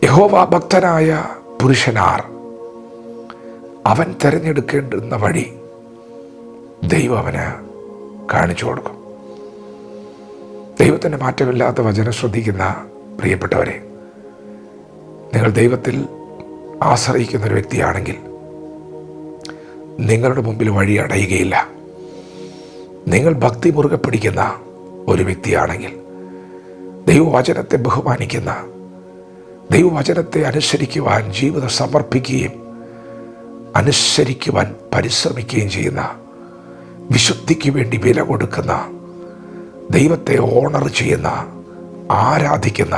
യഹോവ ഭക്തനായ പുരുഷനാർ, അവൻ തിരഞ്ഞെടുക്കേണ്ടുന്ന വഴി ദൈവം അവന് കാണിച്ചു കൊടുക്കും. ദൈവത്തിൻ്റെ മാറ്റമില്ലാത്ത വചനം ശ്രദ്ധിക്കുന്ന പ്രിയപ്പെട്ടവരെ, നിങ്ങൾ ദൈവത്തിൽ ആശ്രയിക്കുന്ന ഒരു വ്യക്തിയാണെങ്കിൽ നിങ്ങളുടെ മുമ്പിൽ വഴി അടയുകയില്ല. നിങ്ങൾ ഭക്തി മുറുകെ പിടിക്കുന്ന ഒരു വ്യക്തിയാണെങ്കിൽ, ദൈവവചനത്തെ ബഹുമാനിക്കുന്ന, ദൈവവചനത്തെ അനുസരിക്കുവാൻ ജീവിതം സമർപ്പിക്കുകയും അനുസരിക്കുവാൻ പരിശ്രമിക്കുകയും ചെയ്യുന്ന, വിശുദ്ധിക്ക് വേണ്ടി വില കൊടുക്കുന്ന, ദൈവത്തെ ഓണർ ചെയ്യുന്ന, ആരാധിക്കുന്ന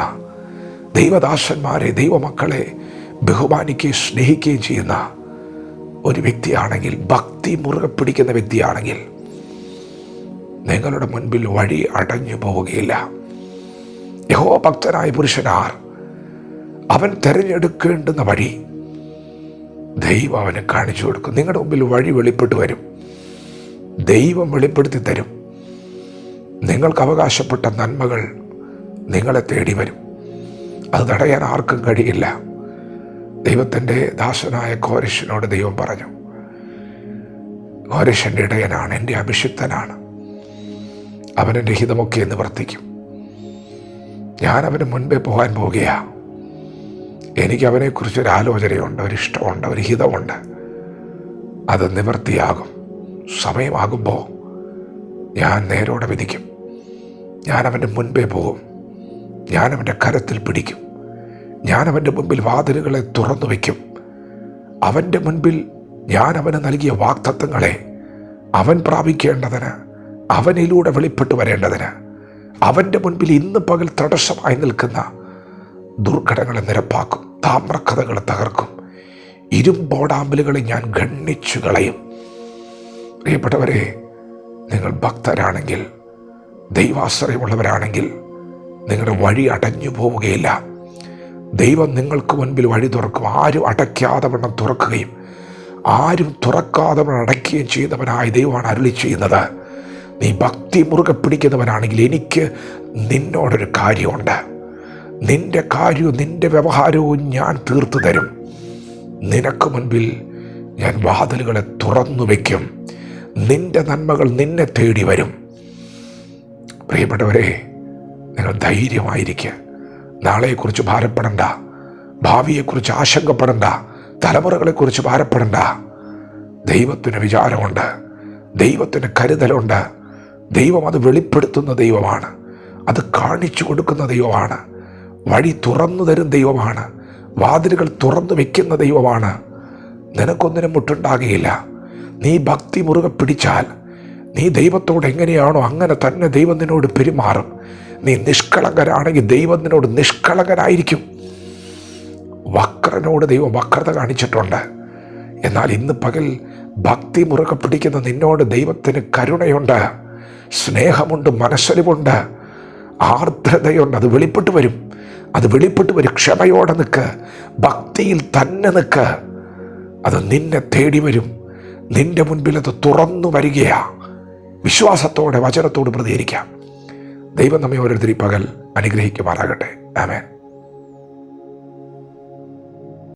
ദൈവദാസന്മാരെ, ദൈവമക്കളെ ബഹുമാനിക്കുകയും സ്നേഹിക്കുകയും ചെയ്യുന്ന ഒരു വ്യക്തിയാണെങ്കിൽ, ഭക്തി മുറുകെ പിടിക്കുന്ന വ്യക്തിയാണെങ്കിൽ നിങ്ങളുടെ മുൻപിൽ വഴി അടഞ്ഞു പോവുകയില്ല. യഹോവ ഭക്തനായ പുരുഷനാർ, അവൻ തിരഞ്ഞെടുക്കേണ്ടുന്ന വഴി ദൈവം അവന് കാണിച്ചു കൊടുക്കും. നിങ്ങളുടെ മുമ്പിൽ വഴി വെളിപ്പെട്ടു വരും. ദൈവം വെളിപ്പെടുത്തി തരും. നിങ്ങൾക്ക് അവകാശപ്പെട്ട നന്മകൾ നിങ്ങളെ തേടി വരും. അത് തടയാൻ ആർക്കും കഴിയില്ല. ദൈവത്തിൻ്റെ ദാസനായ കോരശിനോട് ദൈവം പറഞ്ഞു, കോരശൻ്റെ ഇടയനാണ്, എൻ്റെ അഭിഷിക്തനാണ്, അവനെൻ്റെ ഹിതമൊക്കെ നിവർത്തിക്കും. ഞാൻ അവന് മുൻപേ പോകാൻ പോകുകയാണ്. എനിക്ക് അവനെക്കുറിച്ചൊരു ആലോചനയുണ്ട്, ഒരിഷ്ടമുണ്ട്, ഒരു ഹിതമുണ്ട്. അത് നിവർത്തിയാകും. സമയമാകുമ്പോൾ ഞാൻ നേരോടെ വിധിക്കും. ഞാൻ അവൻ്റെ മുൻപേ പോകും. ഞാൻ അവൻ്റെ കരത്തിൽ പിടിക്കും. ഞാൻ അവൻ്റെ മുൻപിൽ വാതിലുകളെ തുറന്നു വയ്ക്കും. അവൻ്റെ മുൻപിൽ ഞാൻ അവന് നൽകിയ വാഗ്ദത്തങ്ങളെ അവൻ പ്രാപിക്കേണ്ടതിന്, അവനിലൂടെ വെളിപ്പെട്ടു വരേണ്ടതിന്, അവൻ്റെ മുൻപിൽ ഇന്ന് പകൽ തടസ്സമായി നിൽക്കുന്ന ദുർഘടങ്ങളെ നിരപ്പാക്കും. താമ്രക്കഥകളെ തകർക്കും. ഇരുമ്പോടാമ്പലുകളെ ഞാൻ ഖണ്ഡിച്ചു കളയും. പ്രിയപ്പെട്ടവരെ, നിങ്ങൾ ഭക്തരാണെങ്കിൽ, ദൈവാശ്രയമുള്ളവരാണെങ്കിൽ നിങ്ങളുടെ വഴി അടഞ്ഞു പോവുകയില്ല. ദൈവം നിങ്ങൾക്ക് മുൻപിൽ വഴി തുറക്കും. ആരും അടയ്ക്കാതെ വണ്ണം തുറക്കുകയും ആരും തുറക്കാതെ വണ്ണം അടയ്ക്കുകയും ചെയ്യുന്നവനായ ദൈവമാണ് അരുളി ചെയ്യുന്നത്. നീ ഭക്തി മുറുകെ പിടിക്കുന്നവനാണെങ്കിൽ എനിക്ക് നിന്നോടൊരു കാര്യമുണ്ട്. നിന്റെ കാര്യവും നിന്റെ വ്യവഹാരവും ഞാൻ തീർത്തു തരും. നിനക്ക് മുൻപിൽ ഞാൻ വാതിലുകളെ തുറന്നു വയ്ക്കും. നിന്റെ നന്മകൾ നിന്നെ തേടി വരും. പ്രിയപ്പെട്ടവരെ, നിങ്ങൾ ധൈര്യമായിരിക്കുക. നാളെയെക്കുറിച്ച് ഭാരപ്പെടണ്ട. ഭാവിയെക്കുറിച്ച് ആശങ്കപ്പെടണ്ട. തലമുറകളെക്കുറിച്ച് ഭാരപ്പെടണ്ട. ദൈവത്തിന് വിചാരമുണ്ട്. ദൈവത്തിന് കരുതലുണ്ട്. ദൈവം അത് വെളിപ്പെടുത്തുന്ന ദൈവമാണ്. അത് കാണിച്ചു കൊടുക്കുന്ന ദൈവമാണ്. വഴി തുറന്നു തരും ദൈവമാണ്. വാതിലുകൾ തുറന്നു വയ്ക്കുന്ന ദൈവമാണ്. നിനക്കൊന്നിനും മുട്ടുണ്ടാകുകയില്ല. നീ ഭക്തി മുറുകെ പിടിച്ചാൽ, നീ ദൈവത്തോട് എങ്ങനെയാണോ അങ്ങനെ തന്നെ ദൈവം നിന്നോട് പെരുമാറും. നീ നിഷ്കളങ്കനാണെങ്കിൽ ദൈവം നിന്നോട് നിഷ്കളങ്കനായിരിക്കും. വക്രനോട് ദൈവം വക്രത കാണിച്ചിട്ടുണ്ട്. എന്നാൽ ഇന്ന് പകൽ ഭക്തി മുറുകെ പിടിക്കുന്ന നിന്നോട് ദൈവത്തിന് കരുണയുണ്ട്, സ്നേഹമുണ്ട്, മനസ്സലിവുണ്ട്, ആർദ്രതയുണ്ട്. അത് വെളിപ്പെട്ടു വരും. അത് വെളിപ്പെട്ടു വരും. ക്ഷമയോടെ നിൽക്ക്. ഭക്തിയിൽ തന്നെ നിൽക്ക്. അത് നിന്നെ തേടി വരും. നിന്റെ മുൻപിൽ അത് തുറന്നു വരികയാ. വിശ്വാസത്തോടെ വചനത്തോട് പ്രതികരിക്കാം. ദൈവം നമ്മെ ഓരോരുത്തരും പകൽ അനുഗ്രഹിക്കുമാറാകട്ടെ. ആമേൻ.